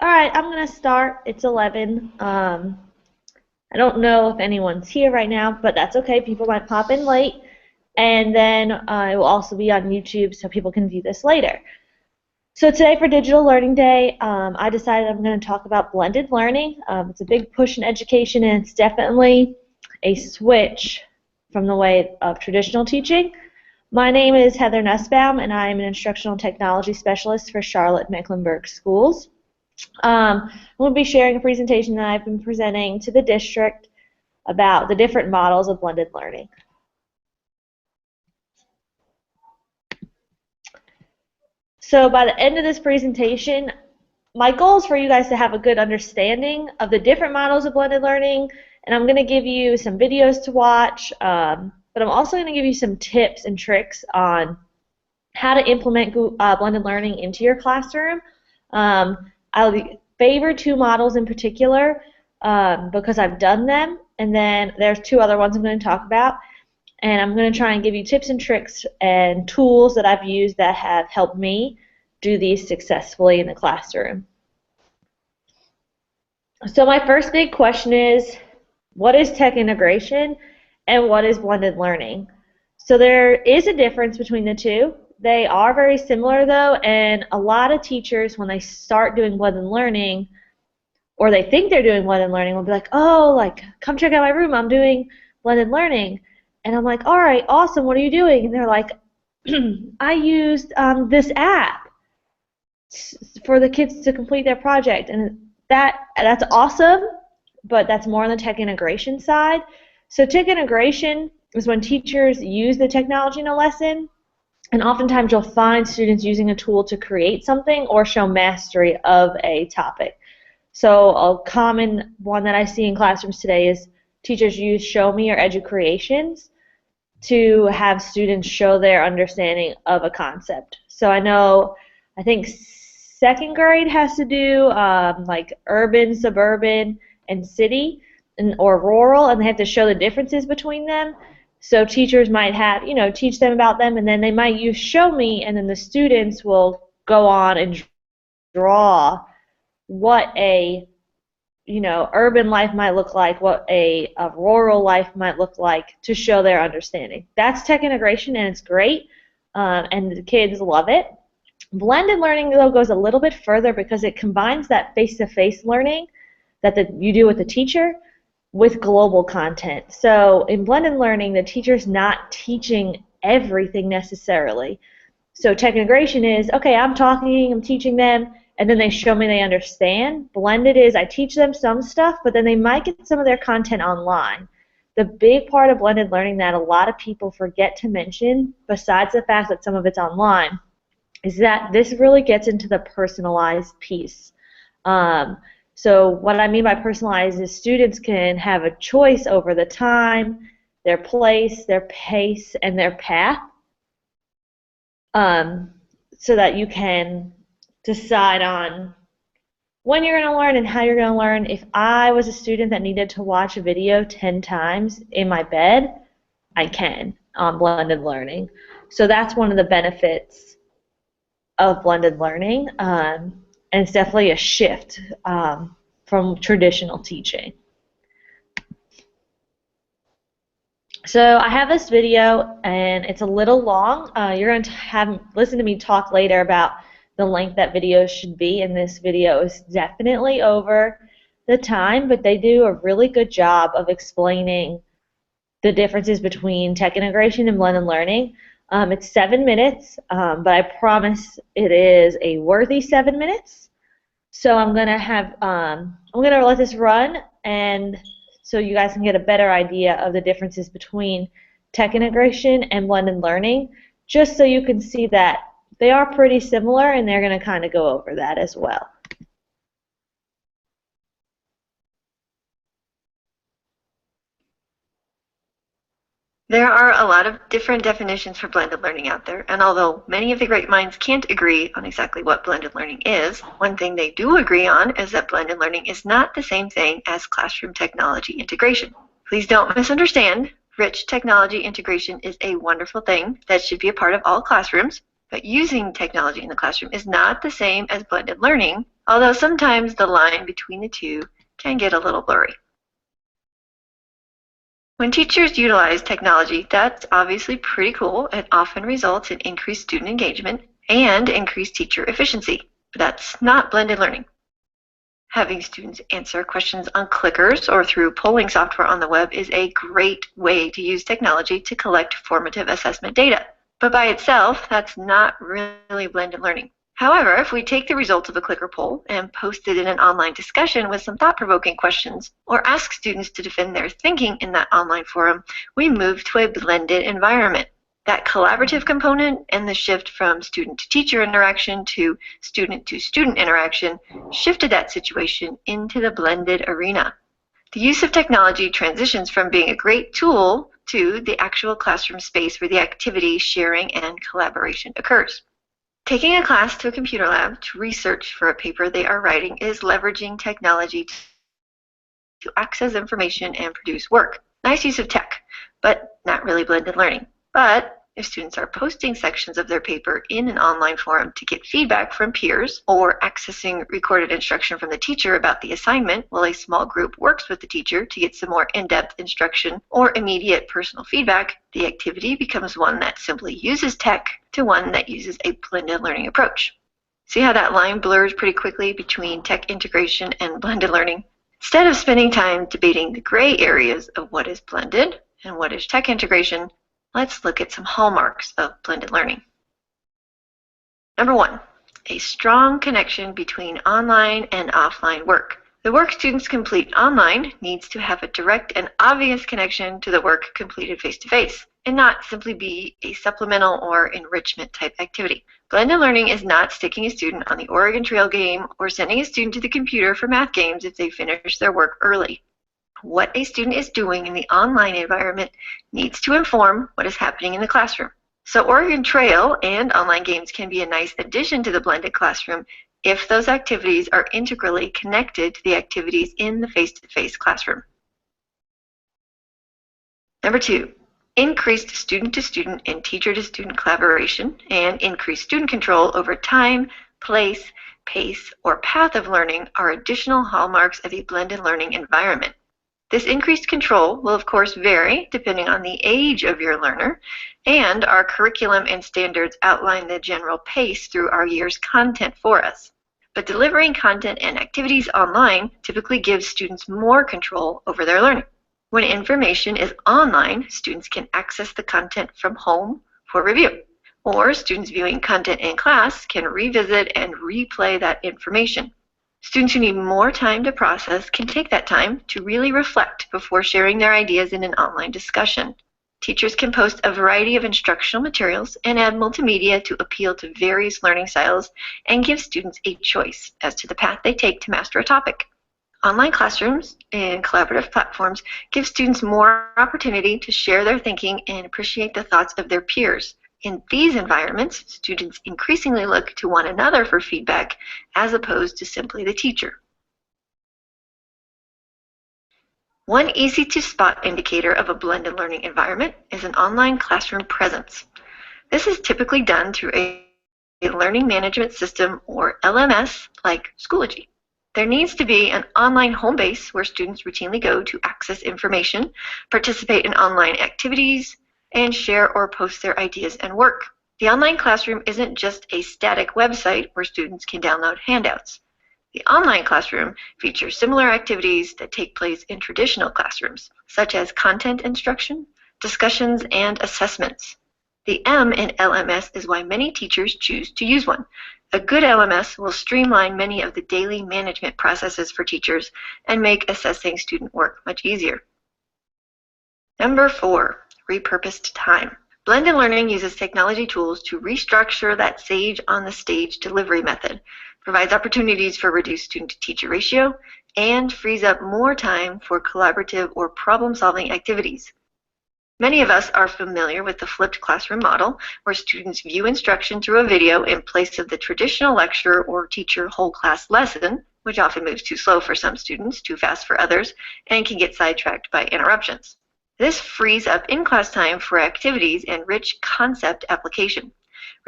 All right, I'm gonna start. It's 11. I don't know if anyone's here right now, but that's okay. People might pop in late, and then it will also be on YouTube so people can view this later. So today for Digital Learning Day, I decided I'm going to talk about blended learning. It's a big push in education, and it's definitely a switch from the way of traditional teaching. My name is Heather Nussbaum, and I'm an instructional technology specialist for Charlotte-Mecklenburg Schools. I'm going to be sharing a presentation that I've been presenting to the district about the different models of blended learning. So by the end of this presentation, my goal is for you guys to have a good understanding of the different models of blended learning, and I'm going to give you some videos to watch, but I'm also going to give you some tips and tricks on how to implement blended learning into your classroom. I'll favor two models in particular because I've done them, and then there's two other ones I'm going to talk about, and I'm going to try and give you tips and tricks and tools that I've used that have helped me do these successfully in the classroom. So my first big question is, what is tech integration and what is blended learning? So there is a difference between the two. They are very similar though, and a lot of teachers, when they start doing blended learning, or they think they're doing blended learning, will be like, oh, like, come check out my room, I'm doing blended learning. And I'm like, all right, awesome, what are you doing? And they're like, I used this app for the kids to complete their project. And that's awesome, but that's more on the tech integration side. So tech integration is when teachers use the technology in a lesson, and oftentimes you'll find students using a tool to create something or show mastery of a topic. So a common one that I see in classrooms today is teachers use Show Me or EduCreations to have students show their understanding of a concept. So I think second grade has to do like urban, suburban, and city, or rural, and they have to show the differences between them. So teachers might have, teach them about them, and then they might use Show Me, and then the students will go on and draw what a urban life might look like, what a rural life might look like, to show their understanding. That's tech integration, and it's great, and the kids love it. Blended learning, though, goes a little bit further because it combines that face-to-face learning that you do with the teacher with global content. So in blended learning, the teacher's not teaching everything necessarily. So tech integration is, okay, I'm teaching them, and then they show me they understand. Blended is I teach them some stuff, but then they might get some of their content online. The big part of blended learning that a lot of people forget to mention, besides the fact that some of it's online, is that this really gets into the personalized piece. So what I mean by personalized is students can have a choice over the time, their place, their pace, and their path, so that you can decide on when you're going to learn and how you're going to learn. If I was a student that needed to watch a video 10 times in my bed, I can on blended learning. So that's one of the benefits of blended learning, and it's definitely a shift from traditional teaching. So I have this video, and it's a little long. You're going to listen to me talk later about the length that videos should be, and this video is definitely over the time, but they do a really good job of explaining the differences between tech integration and blended learning. It's 7 minutes, but I promise it is a worthy 7 minutes. So I'm gonna let this run, and so you guys can get a better idea of the differences between tech integration and blended learning, just so you can see that they are pretty similar, and they're gonna kind of go over that as well. There are a lot of different definitions for blended learning out there, and although many of the great minds can't agree on exactly what blended learning is, one thing they do agree on is that blended learning is not the same thing as classroom technology integration. Please don't misunderstand. Rich technology integration is a wonderful thing that should be a part of all classrooms. But using technology in the classroom is not the same as blended learning, although sometimes the line between the two can get a little blurry. When teachers utilize technology, that's obviously pretty cool and often results in increased student engagement and increased teacher efficiency. But that's not blended learning. Having students answer questions on clickers or through polling software on the web is a great way to use technology to collect formative assessment data. But by itself, that's not really blended learning. However, if we take the results of a clicker poll and post it in an online discussion with some thought-provoking questions, or ask students to defend their thinking in that online forum, we move to a blended environment. That collaborative component and the shift from student-to-teacher interaction to student-to-student interaction shifted that situation into the blended arena. The use of technology transitions from being a great tool to the actual classroom space where the activity, sharing, and collaboration occurs. Taking a class to a computer lab to research for a paper they are writing is leveraging technology to access information and produce work. Nice use of tech, but not really blended learning. But if students are posting sections of their paper in an online forum to get feedback from peers or accessing recorded instruction from the teacher about the assignment while a small group works with the teacher to get some more in-depth instruction or immediate personal feedback, the activity becomes one that simply uses tech to one that uses a blended learning approach. See how that line blurs pretty quickly between tech integration and blended learning? Instead of spending time debating the gray areas of what is blended and what is tech integration, let's look at some hallmarks of blended learning. Number 1, a strong connection between online and offline work. The work students complete online needs to have a direct and obvious connection to the work completed face-to-face, and not simply be a supplemental or enrichment type activity. Blended learning is not sticking a student on the Oregon Trail game or sending a student to the computer for math games if they finish their work early. What a student is doing in the online environment needs to inform what is happening in the classroom. So Oregon Trail and online games can be a nice addition to the blended classroom if those activities are integrally connected to the activities in the face-to-face classroom. Number 2, increased student-to-student and teacher-to-student collaboration and increased student control over time, place, pace, or path of learning are additional hallmarks of a blended learning environment. This increased control will of course vary depending on the age of your learner, and our curriculum and standards outline the general pace through our year's content for us. But delivering content and activities online typically gives students more control over their learning. When information is online, students can access the content from home for review, or students viewing content in class can revisit and replay that information. Students who need more time to process can take that time to really reflect before sharing their ideas in an online discussion. Teachers can post a variety of instructional materials and add multimedia to appeal to various learning styles and give students a choice as to the path they take to master a topic. Online classrooms and collaborative platforms give students more opportunity to share their thinking and appreciate the thoughts of their peers. In these environments, students increasingly look to one another for feedback as opposed to simply the teacher. One easy-to-spot indicator of a blended learning environment is an online classroom presence. This is typically done through a learning management system or LMS like Schoology. There needs to be an online home base where students routinely go to access information, participate in online activities, and share or post their ideas and work. The online classroom isn't just a static website where students can download handouts. The online classroom features similar activities that take place in traditional classrooms, such as content instruction, discussions, and assessments. The M in LMS is why many teachers choose to use one. A good LMS will streamline many of the daily management processes for teachers and make assessing student work much easier. Number 4, repurposed time. Blended learning uses technology tools to restructure that sage on the stage delivery method, provides opportunities for reduced student-to-teacher ratio, and frees up more time for collaborative or problem-solving activities. Many of us are familiar with the flipped classroom model, where students view instruction through a video in place of the traditional lecture or teacher whole class lesson, which often moves too slow for some students, too fast for others, and can get sidetracked by interruptions. This frees up in-class time for activities and rich concept application.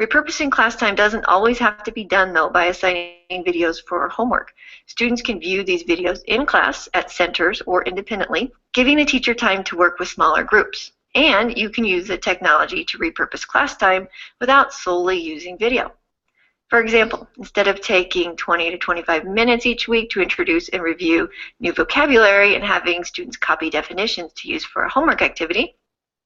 Repurposing class time doesn't always have to be done, though, by assigning videos for homework. Students can view these videos in class, at centers, or independently, giving the teacher time to work with smaller groups. And you can use the technology to repurpose class time without solely using video. For example, instead of taking 20 to 25 minutes each week to introduce and review new vocabulary and having students copy definitions to use for a homework activity,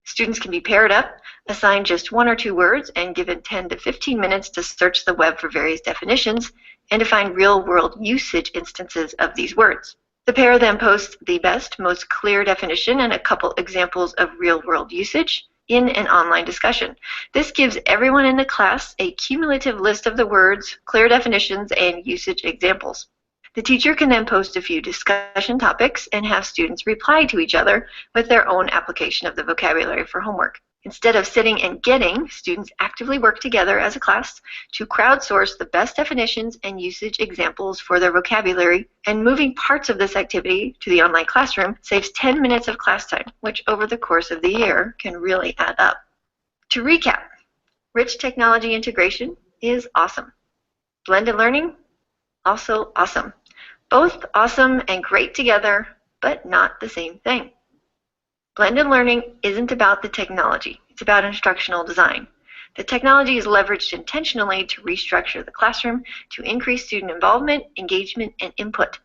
students can be paired up, assigned just 1 or 2 words, and given 10 to 15 minutes to search the web for various definitions and to find real-world usage instances of these words. The pair then posts the best, most clear definition and a couple examples of real-world usage in an online discussion. This gives everyone in the class a cumulative list of the words, clear definitions, and usage examples. The teacher can then post a few discussion topics and have students reply to each other with their own application of the vocabulary for homework. Instead of sitting and getting, students actively work together as a class to crowdsource the best definitions and usage examples for their vocabulary, and moving parts of this activity to the online classroom saves 10 minutes of class time, which over the course of the year can really add up. To recap, rich technology integration is awesome. Blended learning, also awesome. Both awesome and great together, but not the same thing. Blended learning isn't about the technology, it's about instructional design. The technology is leveraged intentionally to restructure the classroom to increase student involvement, engagement, and input.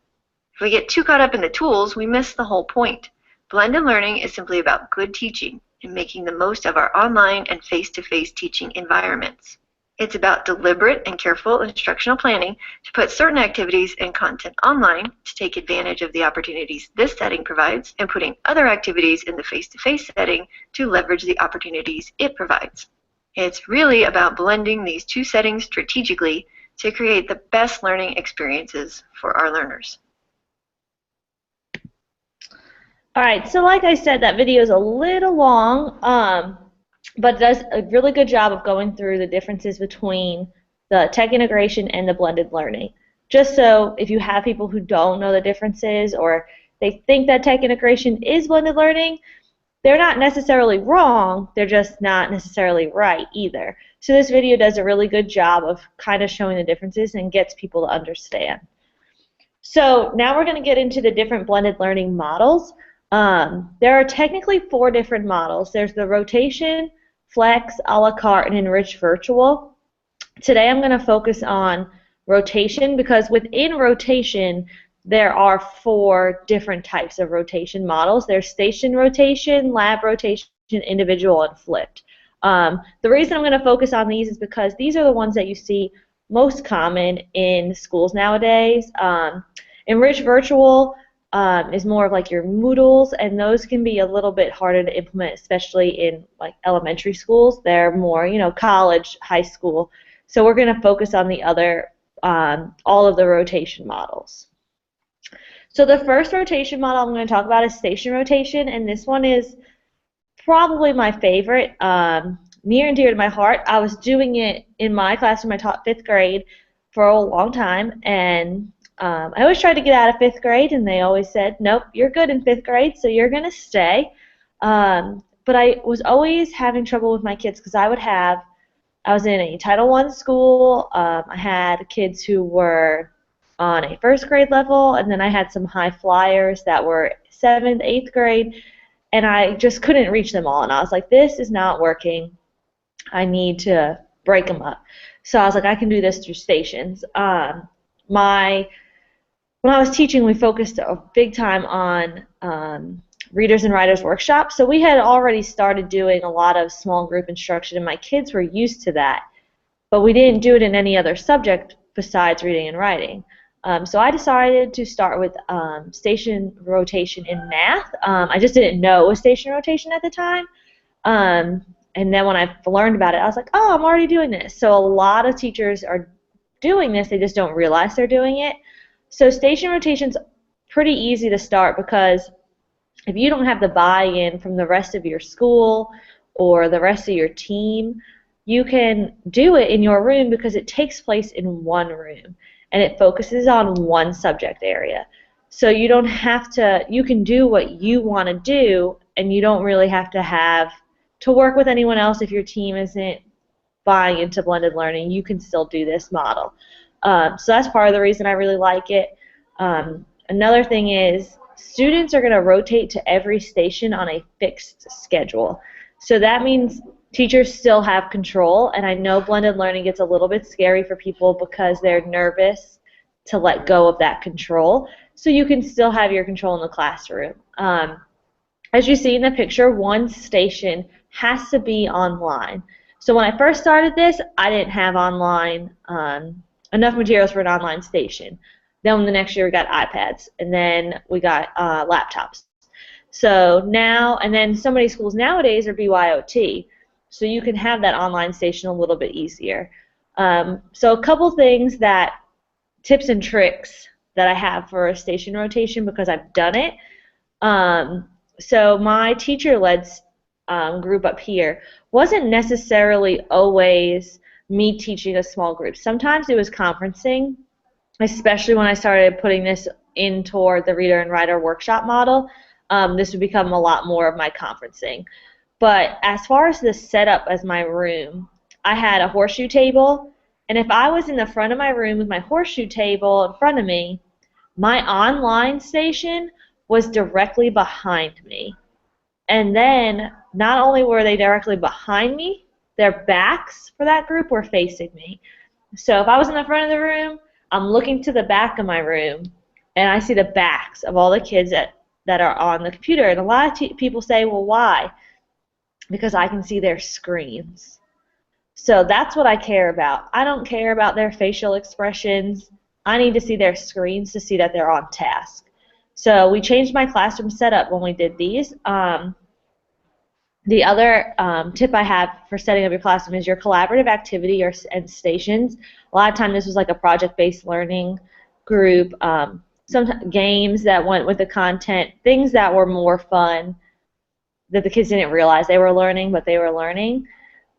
If we get too caught up in the tools, we miss the whole point. Blended learning is simply about good teaching and making the most of our online and face-to-face teaching environments. It's about deliberate and careful instructional planning to put certain activities and content online to take advantage of the opportunities this setting provides, and putting other activities in the face-to-face setting to leverage the opportunities it provides. It's really about blending these two settings strategically to create the best learning experiences for our learners. All right, so like I said, that video is a little long, but it does a really good job of going through the differences between the tech integration and the blended learning. Just so if you have people who don't know the differences, or they think that tech integration is blended learning, they're not necessarily wrong, they're just not necessarily right either. So this video does a really good job of kind of showing the differences and gets people to understand. So now we're going to get into the different blended learning models. There are technically 4 different models. There's the rotation, flex, a la carte, and enriched virtual. Today I'm going to focus on rotation because within rotation there are 4 different types of rotation models. There's station rotation, lab rotation, individual, and flipped. The reason I'm going to focus on these is because these are the ones that you see most common in schools nowadays. Enriched virtual is more of like your Moodles, and those can be a little bit harder to implement, especially in like elementary schools. They're more, college, high school. So we're going to focus on the other, all of the rotation models. So the first rotation model I'm going to talk about is station rotation, and this one is probably my favorite, near and dear to my heart. I was doing it in my classroom. I taught 5th grade for a long time, and I always tried to get out of 5th grade, and they always said, nope, you're good in 5th grade, so you're going to stay. But I was always having trouble with my kids because I was in a Title I school. I had kids who were on a 1st grade level, and then I had some high flyers that were 7th, 8th grade, and I just couldn't reach them all. And I was like, this is not working. I need to break them up. So I was like, I can do this through stations. When I was teaching, we focused a big time on readers and writers workshops. So we had already started doing a lot of small group instruction, and my kids were used to that. But we didn't do it in any other subject besides reading and writing. So I decided to start with station rotation in math. I just didn't know it was station rotation at the time. And then when I learned about it, I was like, oh, I'm already doing this. So a lot of teachers are doing this. They just don't realize they're doing it. So station rotation's pretty easy to start because if you don't have the buy-in from the rest of your school or the rest of your team, you can do it in your room because it takes place in one room and it focuses on one subject area. So you don't have to, you can do what you want to do, and you don't really have to work with anyone else if your team isn't buying into blended learning, you can still do this model. So that's part of the reason I really like it. Another thing is students are going to rotate to every station on a fixed schedule. So that means teachers still have control, and I know blended learning gets a little bit scary for people because they're nervous to let go of that control. So you can still have your control in the classroom. As you see in the picture, one station has to be online. So when I first started this, I didn't have online, enough materials for an online station. Then the next year we got iPads, and then we got laptops. So now, and then so many schools nowadays are BYOT, so you can have that online station a little bit easier. So a couple things tips and tricks that I have for a station rotation because I've done it. So my teacher-led group up here wasn't necessarily always me teaching a small group. Sometimes it was conferencing, especially when I started putting this in toward the reader and writer workshop model. This would become a lot more of my conferencing. But as far as the setup as my room, I had a horseshoe table, and if I was in the front of my room with my horseshoe table in front of me, my online station was directly behind me. And then not only were they directly behind me, their backs for that group were facing me. So if I was in the front of the room, I'm looking to the back of my room, and I see the backs of all the kids that are on the computer. And a lot of people say, well, why? Because I can see their screens. So that's what I care about. I don't care about their facial expressions. I need to see their screens to see that they're on task. So we changed my classroom setup when we did these. The other tip I have for setting up your classroom is your collaborative activity and stations. A lot of times this was like a project-based learning group, some games that went with the content, things that were more fun that the kids didn't realize they were learning, but they were learning.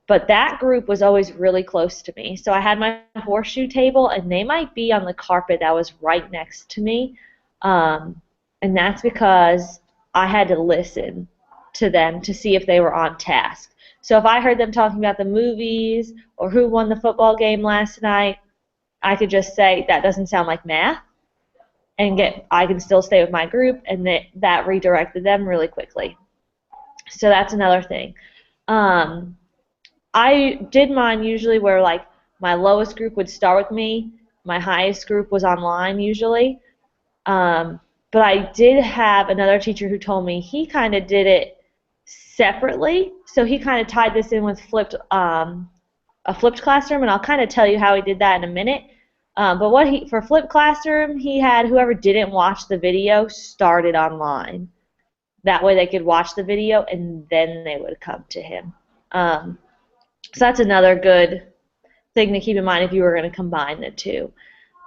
But that group was always really close to me. So I had my horseshoe table, and they might be on the carpet that was right next to me. And that's because I had to listen to them to see if they were on task. So if I heard them talking about the movies or who won the football game last night, I could just say, that doesn't sound like math, and I can still stay with my group, and that redirected them really quickly. So that's another thing. I did mine usually where like my lowest group would start with me, my highest group was online usually. But I did have another teacher who told me he kind of did it separately. So he kind of tied this in with a flipped classroom, and I'll kind of tell you how he did that in a minute. But for flipped classroom, he had whoever didn't watch the video started online. That way they could watch the video and then they would come to him. So that's another good thing to keep in mind if you were going to combine the two.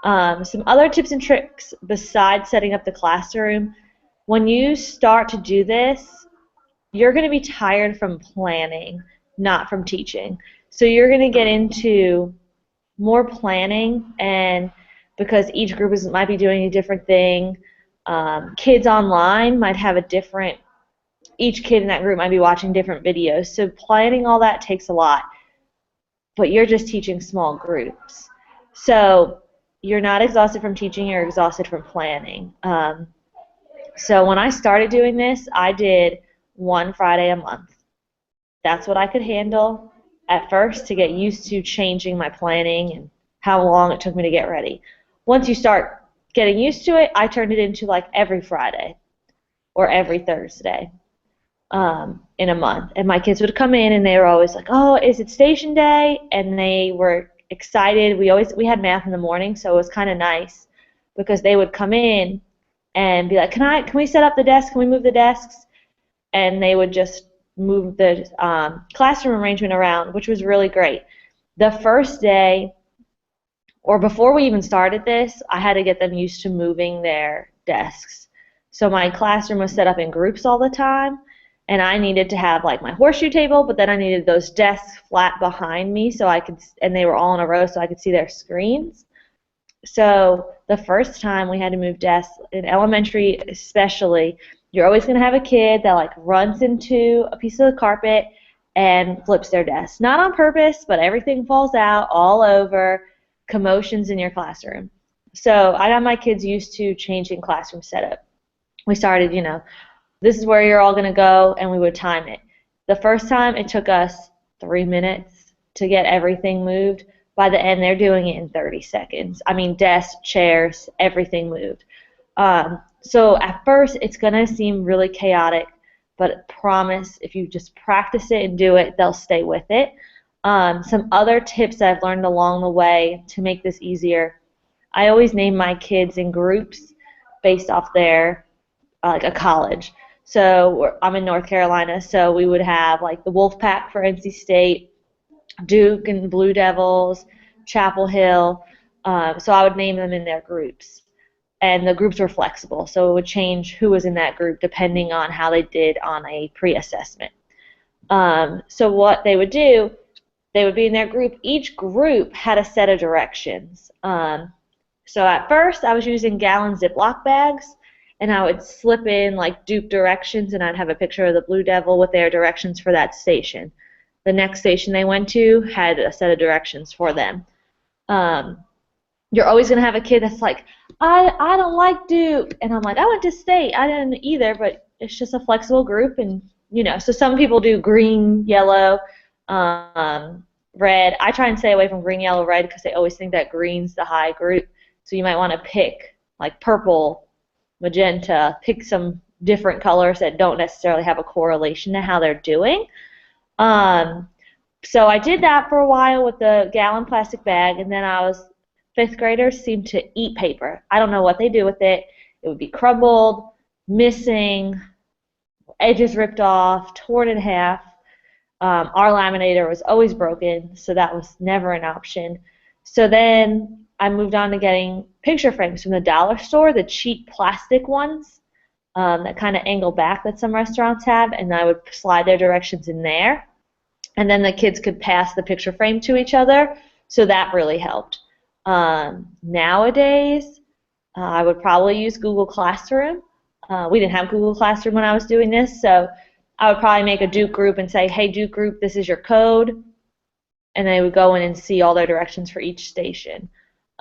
Some other tips and tricks besides setting up the classroom. When you start to do this, you're going to be tired from planning, not from teaching. So you're going to get into more planning, and because each group might be doing a different thing, kids online might have each kid in that group might be watching different videos. So planning all that takes a lot, but you're just teaching small groups. So you're not exhausted from teaching, you're exhausted from planning. So when I started doing this, I did one Friday a month. That's what I could handle at first to get used to changing my planning and how long it took me to get ready. Once you start getting used to it, I turned it into like every Friday or every Thursday in a month. And my kids would come in and they were always like, oh, is it station day? And they were excited. We had math in the morning, so it was kind of nice because they would come in and be like, can we set up the desk? Can we move the desks? And they would just move the classroom arrangement around, which was really great. The first day, or before we even started this, I had to get them used to moving their desks. So my classroom was set up in groups all the time, and I needed to have like my horseshoe table, but then I needed those desks flat behind me and they were all in a row so I could see their screens. So the first time we had to move desks, in elementary especially, you're always going to have a kid that like runs into a piece of the carpet and flips their desk. Not on purpose, but everything falls out all over, commotions in your classroom. So I got my kids used to changing classroom setup. We started, this is where you're all going to go, and we would time it. The first time, it took us 3 minutes to get everything moved. By the end, they're doing it in 30 seconds. I mean, desks, chairs, everything moved. So at first, it's going to seem really chaotic, but promise, if you just practice it and do it, they'll stay with it. Some other tips that I've learned along the way to make this easier, I always name my kids in groups based off their, like a college. So I'm in North Carolina, so we would have like the Wolfpack for NC State, Duke and Blue Devils, Chapel Hill. So I would name them in their groups. And the groups were flexible, so it would change who was in that group depending on how they did on a pre-assessment. So what they would do, they would be in their group. Each group had a set of directions. So at first I was using gallon Ziploc bags, and I would slip in like Duke directions, and I'd have a picture of the Blue Devil with their directions for that station. The next station they went to had a set of directions for them. You're always going to have a kid that's like, I don't like Duke. And I'm like, I went to state. I didn't either, but it's just a flexible group. And, so some people do green, yellow, red. I try and stay away from green, yellow, red because they always think that green's the high group. So you might want to pick like purple, magenta, pick some different colors that don't necessarily have a correlation to how they're doing. So I did that for a while with the gallon plastic bag, and then fifth graders seem to eat paper. I don't know what they do with it. It would be crumbled, missing, edges ripped off, torn in half. Our laminator was always broken, so that was never an option. So then I moved on to getting picture frames from the dollar store, the cheap plastic ones that kind of angle back that some restaurants have, and I would slide their directions in there. And then the kids could pass the picture frame to each other, so that really helped. Nowadays, I would probably use Google Classroom. We didn't have Google Classroom when I was doing this, so I would probably make a Duke group and say, hey, Duke group, this is your code. And they would go in and see all their directions for each station.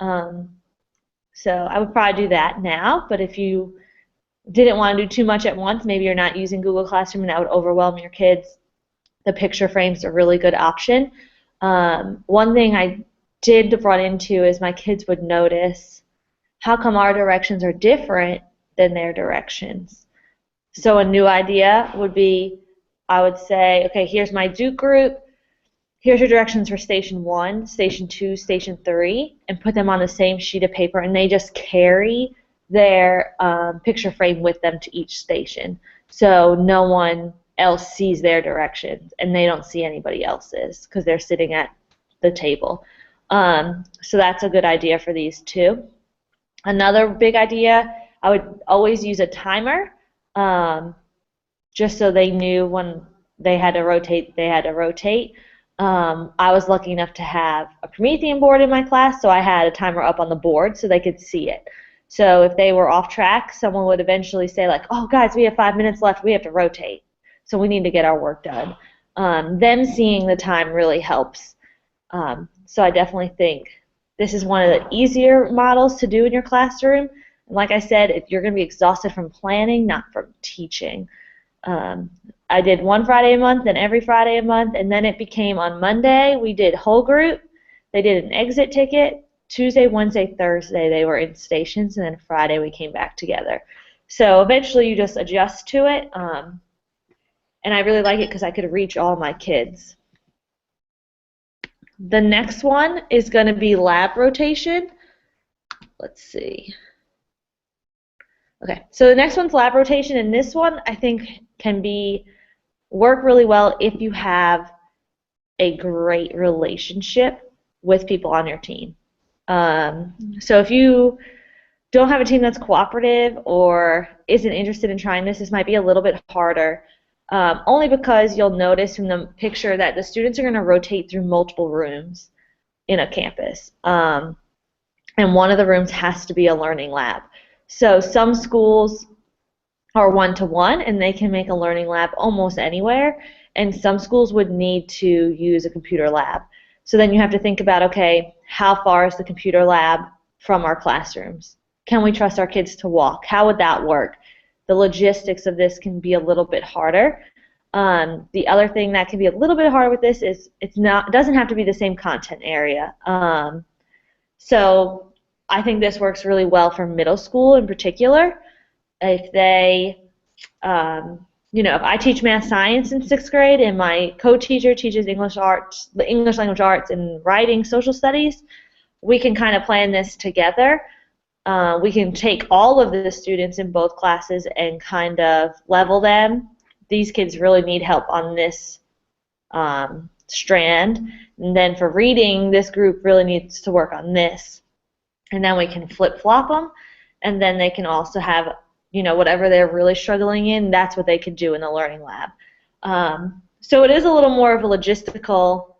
So I would probably do that now, but if you didn't want to do too much at once, maybe you're not using Google Classroom and that would overwhelm your kids, the picture frame's a really good option. One thing I did run into is my kids would notice, how come our directions are different than their directions? So a new idea would be, I would say, okay, here's my Duke group, here's your directions for station 1, station 2, station 3, and put them on the same sheet of paper, and they just carry their picture frame with them to each station. So no one else sees their directions, and they don't see anybody else's because they're sitting at the table. So that's a good idea for these too. Another big idea, I would always use a timer, just so they knew when they had to rotate, they had to rotate. I was lucky enough to have a Promethean board in my class, so I had a timer up on the board so they could see it. So if they were off track, someone would eventually say like, oh guys, we have 5 minutes left, we have to rotate. So we need to get our work done. Them seeing the time really helps. So I definitely think this is one of the easier models to do in your classroom. And like I said, you're going to be exhausted from planning, not from teaching. I did one Friday a month, then every Friday a month, and then it became on Monday we did whole group. They did an exit ticket. Tuesday, Wednesday, Thursday they were in stations, and then Friday we came back together. So eventually you just adjust to it, and I really like it because I could reach all my kids. The next one is going to be lab rotation. Let's see. Okay, so the next one's lab rotation, and this one I think can work really well if you have a great relationship with people on your team. So if you don't have a team that's cooperative or isn't interested in trying this might be a little bit harder, only because you'll notice in the picture that the students are going to rotate through multiple rooms in a campus. And one of the rooms has to be a learning lab. So some schools are one-to-one, and they can make a learning lab almost anywhere. and some schools would need to use a computer lab. So then you have to think about, okay, how far is the computer lab from our classrooms? Can we trust our kids to walk? How would that work? The logistics of this can be a little bit harder. The other thing that can be a little bit harder with this is it doesn't have to be the same content area. So I think this works really well for middle school in particular. If they, if I teach math science in 6th grade and my co-teacher teaches English arts, the English language arts and writing social studies, we can kind of plan this together. We can take all of the students in both classes and kind of level them. These kids really need help on this strand. And then for reading, this group really needs to work on this. And then we can flip-flop them. And then they can also have, whatever they're really struggling in, that's what they could do in the learning lab. So it is a little more of a logistical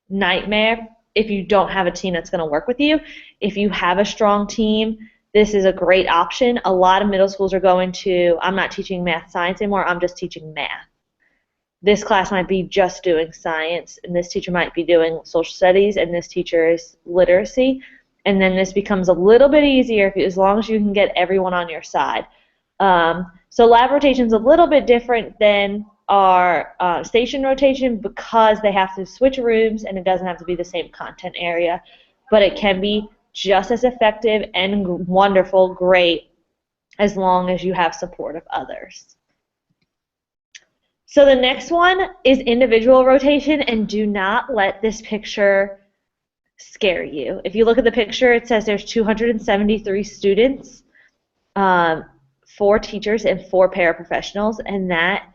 nightmare if you don't have a team that's going to work with you. If you have a strong team, this is a great option. A lot of middle schools are going to, I'm not teaching math science anymore, I'm just teaching math. This class might be just doing science, and this teacher might be doing social studies, and this teacher is literacy. And then this becomes a little bit easier as long as you can get everyone on your side. So lab rotation is a little bit different than our station rotation because they have to switch rooms and it doesn't have to be the same content area, but it can be just as effective and wonderful, great, as long as you have support of others. So the next one is individual rotation, and do not let this picture scare you. If you look at the picture, it says there's 273 students, 4 teachers, and 4 paraprofessionals, and that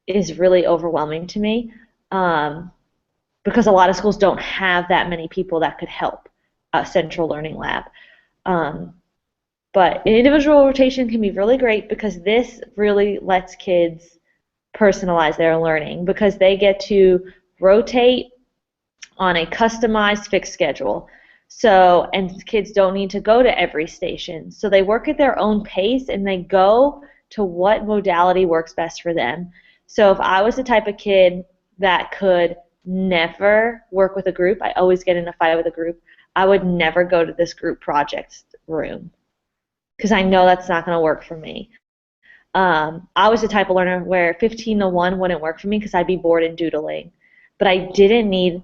is really overwhelming to me because a lot of schools don't have that many people that could help a central learning lab. But individual rotation can be really great because this really lets kids personalize their learning because they get to rotate on a customized fixed schedule. So, and kids don't need to go to every station. So they work at their own pace and they go to what modality works best for them. So if I was the type of kid that could never work with a group, I always get in a fight with a group, I would never go to this group project room because I know that's not going to work for me. I was the type of learner where 15-to-1 wouldn't work for me because I'd be bored and doodling. But I didn't need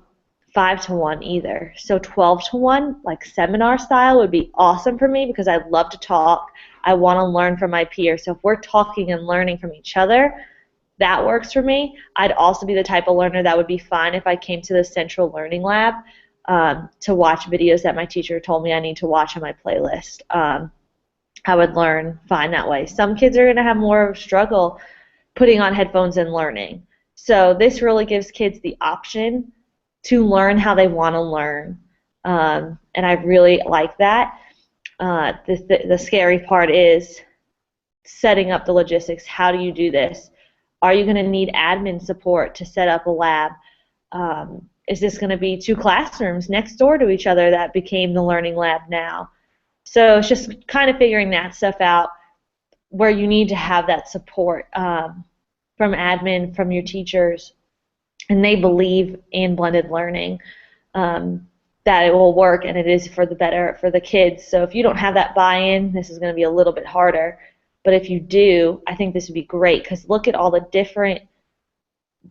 5-to-1 either. So 12-to-1, like seminar style, would be awesome for me because I love to talk. I want to learn from my peers. So if we're talking and learning from each other, that works for me. I'd also be the type of learner that would be fine if I came to the central learning lab to watch videos that my teacher told me I need to watch on my playlist. I would learn fine that way. Some kids are going to have more of a struggle putting on headphones and learning. So this really gives kids the option to learn how they want to learn. And I really like that. The scary part is setting up the logistics. How do you do this? Are you going to need admin support to set up a lab? Is this going to be 2 classrooms next door to each other that became the learning lab now? So it's just kind of figuring that stuff out where you need to have that support from admin, from your teachers, and they believe in blended learning, that it will work and it is for the better for the kids. So if you don't have that buy-in, this is going to be a little bit harder. But if you do, I think this would be great because look at all the different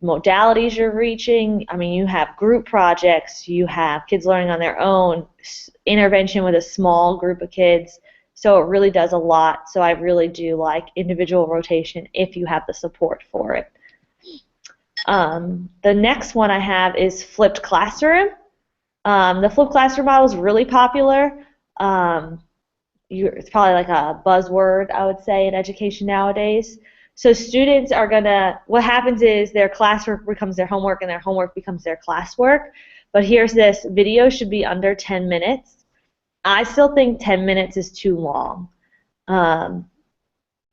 modalities you're reaching. I mean, you have group projects, you have kids learning on their own, intervention with a small group of kids. So it really does a lot. So I really do like individual rotation if you have the support for it. The next one I have is flipped classroom. The flipped classroom model is really popular. It's probably like a buzzword, I would say, in education nowadays. So students are going to, what happens is their classwork becomes their homework and their homework becomes their classwork. But here's this, video should be under 10 minutes. I still think 10 minutes is too long.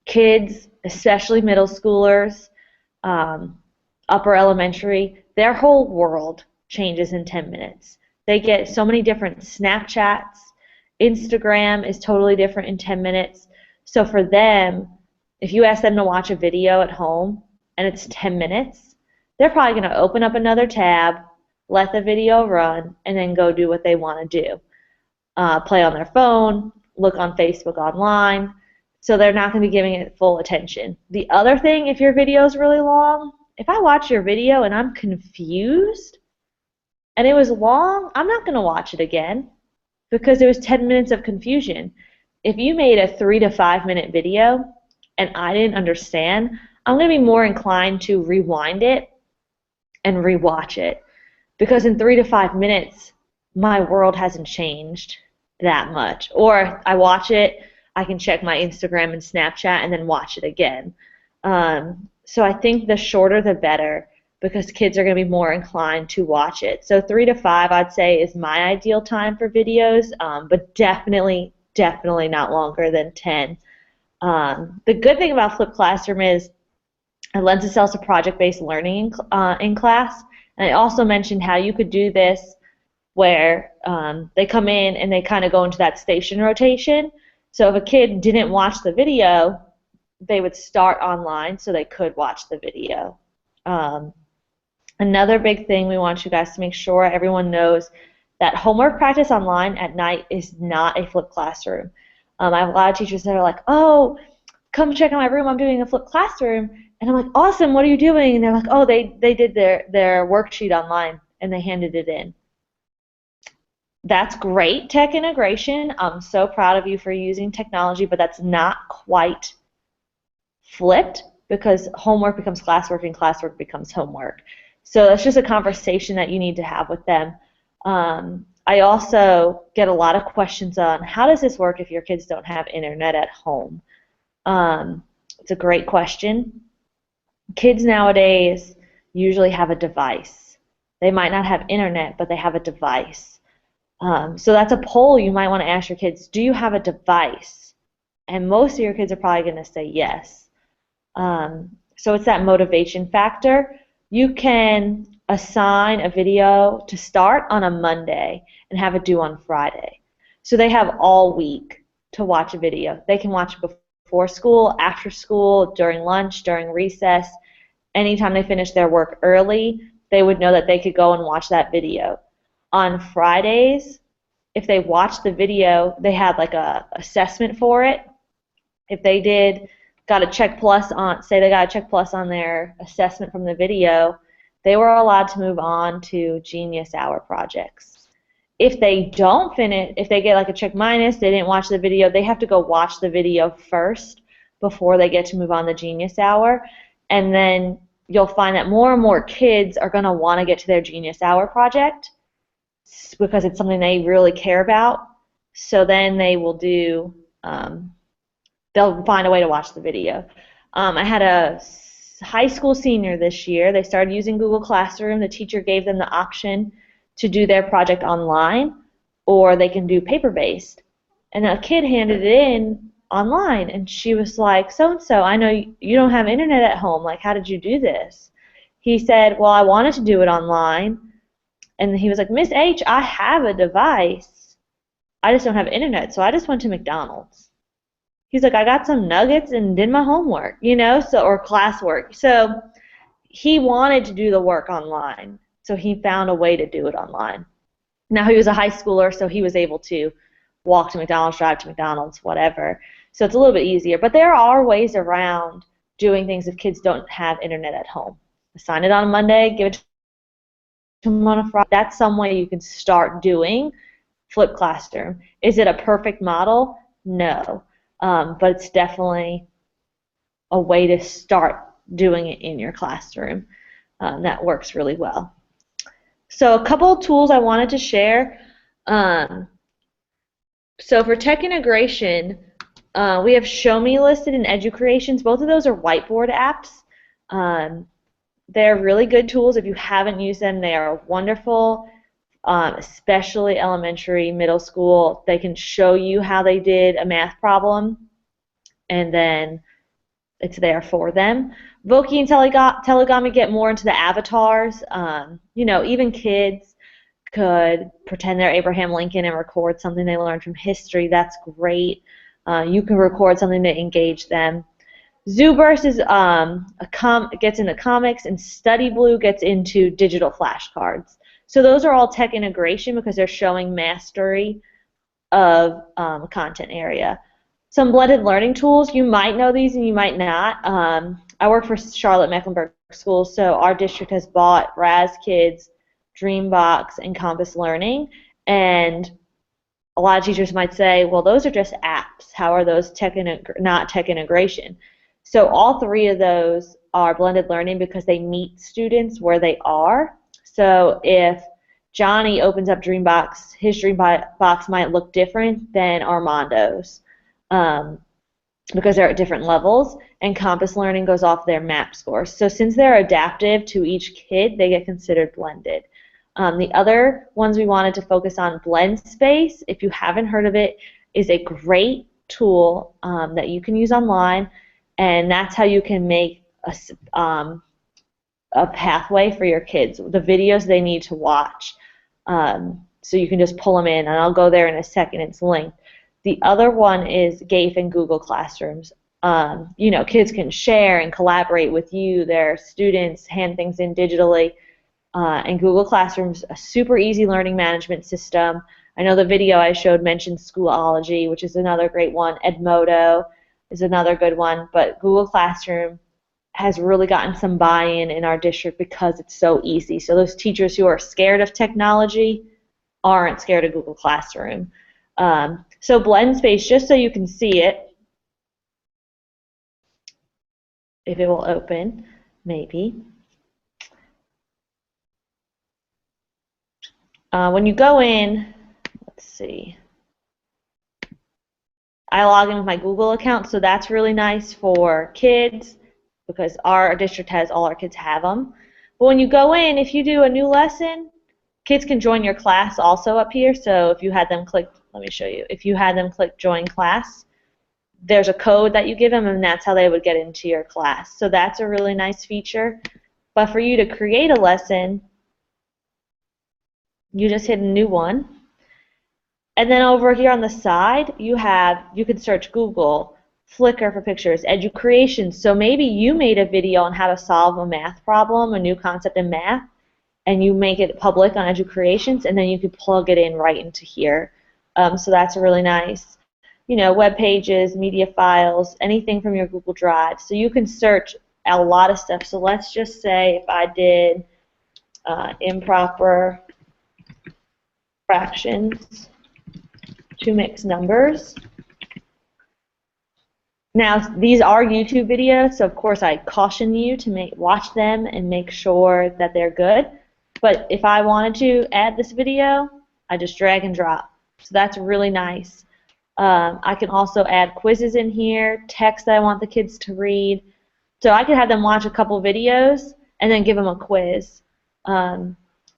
Kids, especially middle schoolers, upper elementary, their whole world changes in 10 minutes. They get so many different Snapchats. Instagram is totally different in 10 minutes. So for them, if you ask them to watch a video at home and it's 10 minutes, they're probably going to open up another tab, let the video run, and then go do what they want to do. Play on their phone, look on Facebook online, so they're not going to be giving it full attention. The other thing, if your video is really long, if I watch your video and I'm confused and it was long, I'm not going to watch it again because it was 10 minutes of confusion. If you made a 3 to 5 minute video and I didn't understand, I'm going to be more inclined to rewind it and rewatch it, because in 3 to 5 minutes my world hasn't changed that much. Or I watch it, I can check my Instagram and Snapchat and then watch it again. So I think the shorter the better, because kids are going to be more inclined to watch it. So 3 to 5 I'd say is my ideal time for videos, but definitely not longer than 10. The good thing about Flipped Classroom is it lends itself to project-based learning in class. And I also mentioned how you could do this where they come in and they kind of go into that station rotation. So if a kid didn't watch the video, they would start online so they could watch the video. Another big thing we want you guys to make sure everyone knows that homework practice online at night is not a flipped classroom. I have a lot of teachers that are like, oh, come check out my room, I'm doing a flipped classroom. And I'm like, awesome, what are you doing? And they're like, oh, they did their worksheet online and they handed it in. That's great tech integration. I'm so proud of you for using technology, but that's not quite flipped, because homework becomes classwork and classwork becomes homework. So that's just a conversation that you need to have with them. I also get a lot of questions on how does this work if your kids don't have internet at home? It's a great question. Kids nowadays usually have a device. They might not have internet, but they have a device. So that's a poll you might want to ask your kids. Do you have a device? And most of your kids are probably going to say yes. So it's that motivation factor. You can assign a video to start on a Monday and have it due on Friday. So they have all week to watch a video. They can watch it before school, after school, during lunch, during recess. Anytime they finish their work early, they would know that they could go and watch that video. On Fridays, if they watched the video, they had like a assessment for it. If they got a check plus on, say they got a check plus on their assessment from the video, they were allowed to move on to Genius Hour projects. If they don't finish, if they get like a check minus, they didn't watch the video, they have to go watch the video first before they get to move on to Genius Hour. And then you'll find that more and more kids are going to want to get to their Genius Hour project because it's something they really care about. So then they will do, they'll find a way to watch the video. I had a high school senior this year. They started using Google Classroom. The teacher gave them the option to do their project online, or they can do paper-based. And a kid handed it in online, and she was like, so-and-so, I know you don't have internet at home. Like, how did you do this? He said, well, I wanted to do it online. And he was like, Miss H, I have a device. I just don't have internet, so I just went to McDonald's. He's like, I got some nuggets and did my homework, you know, or classwork. So he wanted to do the work online, so he found a way to do it online. Now he was a high schooler, so he was able to walk to McDonald's, drive to McDonald's, whatever. So it's a little bit easier. But there are ways around doing things if kids don't have internet at home. Assign it on a Monday, give it to them on a Friday. That's some way you can start doing flipped classroom. Is it a perfect model? No. But it's definitely a way to start doing it in your classroom. That works really well. So a couple of tools I wanted to share. So for tech integration, we have Show Me listed and EduCreations. Both of those are whiteboard apps. They're really good tools. If you haven't used them, they are wonderful. Especially elementary, middle school. They can show you how they did a math problem, and then it's there for them. Voki and Telegami get more into the avatars. You know, even kids could pretend they're Abraham Lincoln and record something they learned from history. That's great. You can record something to engage them. ZooBurst is gets into comics, and Study Blue gets into digital flashcards. So those are all tech integration because they're showing mastery of a content area. Some blended learning tools, you might know these and you might not. I work for Charlotte Mecklenburg Schools, so our district has bought RazKids, Dreambox, and Compass Learning, and a lot of teachers might say, well, those are just apps. How are those not tech integration? So all three of those are blended learning because they meet students where they are. So if Johnny opens up Dreambox, his Dreambox might look different than Armando's because they're at different levels, and Compass Learning goes off their MAP scores. So since they're adaptive to each kid, they get considered blended. The other ones we wanted to focus on, BlendSpace, if you haven't heard of it, is a great tool that you can use online, and that's how you can make a pathway for your kids, the videos they need to watch. So you can just pull them in, and I'll go there in a second. It's linked. The other one is GAFE and Google Classrooms. You know, kids can share and collaborate with you, their students, hand things in digitally. And Google Classroom's a super easy learning management system. I know the video I showed mentioned Schoology, which is another great one. Edmodo is another good one. But Google Classroom has really gotten some buy-in in our district because it's so easy. So those teachers who are scared of technology aren't scared of Google Classroom. So BlendSpace, just so you can see it, if it will open, maybe. When you go in, let's see, I log in with my Google account, so that's really nice for kids because our district has, all our kids have them. But when you go in, if you do a new lesson, kids can join your class also up here. So if you had them click, let me show you, if you had them click join class, there's a code that you give them, and that's how they would get into your class. So that's a really nice feature. But for you to create a lesson, you just hit a new one. And then over here on the side, you can search Google, Flickr for pictures, Educreation. So maybe you made a video on how to solve a math problem, a new concept in math, and you make it public on Educreations, and then you could plug it in right into here. So that's really nice. You know, web pages, media files, anything from your Google Drive. So you can search a lot of stuff. So let's just say if I did improper fractions to mix numbers. Now, these are YouTube videos, so of course I caution you to watch them and make sure that they're good. But if I wanted to add this video, I just drag and drop. So that's really nice. I can also add quizzes in here, text that I want the kids to read. So I could have them watch a couple videos and then give them a quiz.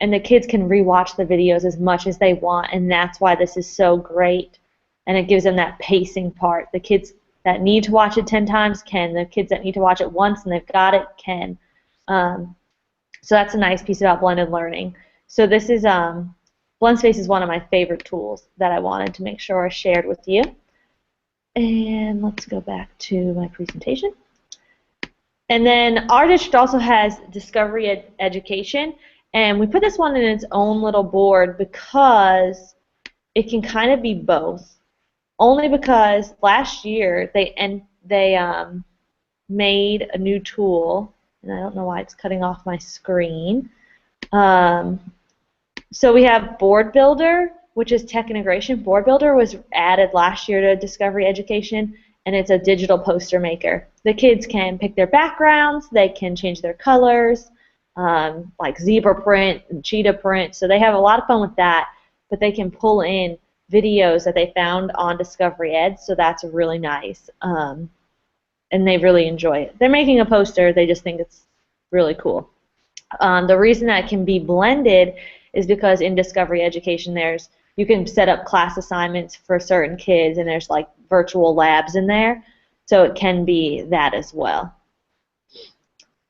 And the kids can rewatch the videos as much as they want, and that's why this is so great. And it gives them that pacing part. The kids that need to watch it 10 times can. The kids that need to watch it once and they've got it can. So that's a nice piece about blended learning. So this is BlendSpace is one of my favorite tools that I wanted to make sure I shared with you. And let's go back to my presentation. And then our district also has Discovery Education. And we put this one in its own little board because it can kind of be both. Only because last year they made a new tool, and I don't know why it's cutting off my screen. So we have Board Builder, which is tech integration. Board Builder was added last year to Discovery Education, and it's a digital poster maker. The kids can pick their backgrounds, they can change their colors, like zebra print and cheetah print, so they have a lot of fun with that, but they can pull in videos that they found on Discovery Ed, so that's really nice, and they really enjoy it. They're making a poster, they just think it's really cool. The reason that it can be blended is because in Discovery Education you can set up class assignments for certain kids, and there's like virtual labs in there, so it can be that as well.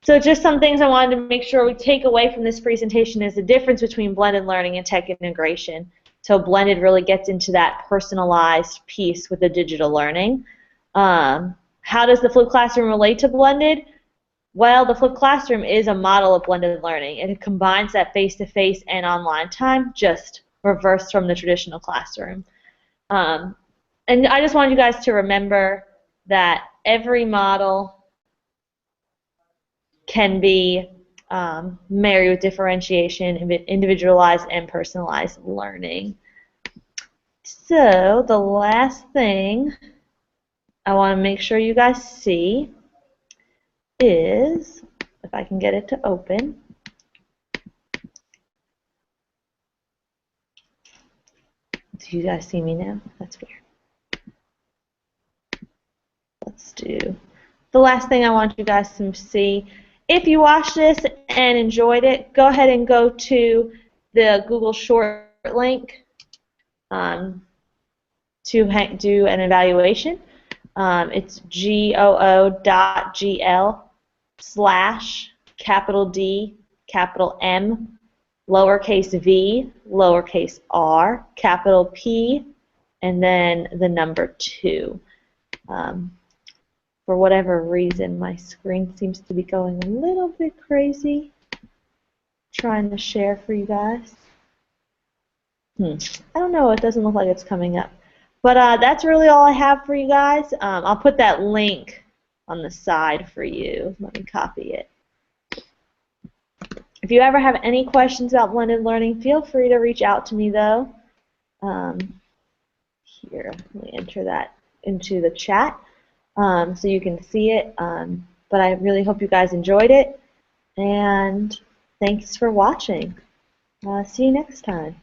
So just some things I wanted to make sure we take away from this presentation is the difference between blended learning and tech integration. So blended really gets into that personalized piece with the digital learning. How how does the flipped classroom relate to blended? Well, the flipped classroom is a model of blended learning. It combines that face-to-face and online time, just reversed from the traditional classroom. And I just wanted you guys to remember that every model can be married with differentiation, individualized, and personalized learning. So the last thing I want to make sure you guys see is, if I can get it to open, do you guys see me now? That's weird. Let's do the last thing I want you guys to see. If you watched this and enjoyed it, go ahead and go to the Google Short link to do an evaluation. It's goo.gl/D, M, lowercase v, lowercase r, capital P, and then the number 2. For whatever reason, my screen seems to be going a little bit crazy. Trying to share for you guys. I don't know, it doesn't look like it's coming up. But that's really all I have for you guys. I'll put that link on the side for you. Let me copy it. If you ever have any questions about blended learning, feel free to reach out to me though. Here, let me enter that into the chat so you can see it. But I really hope you guys enjoyed it. And thanks for watching. See you next time.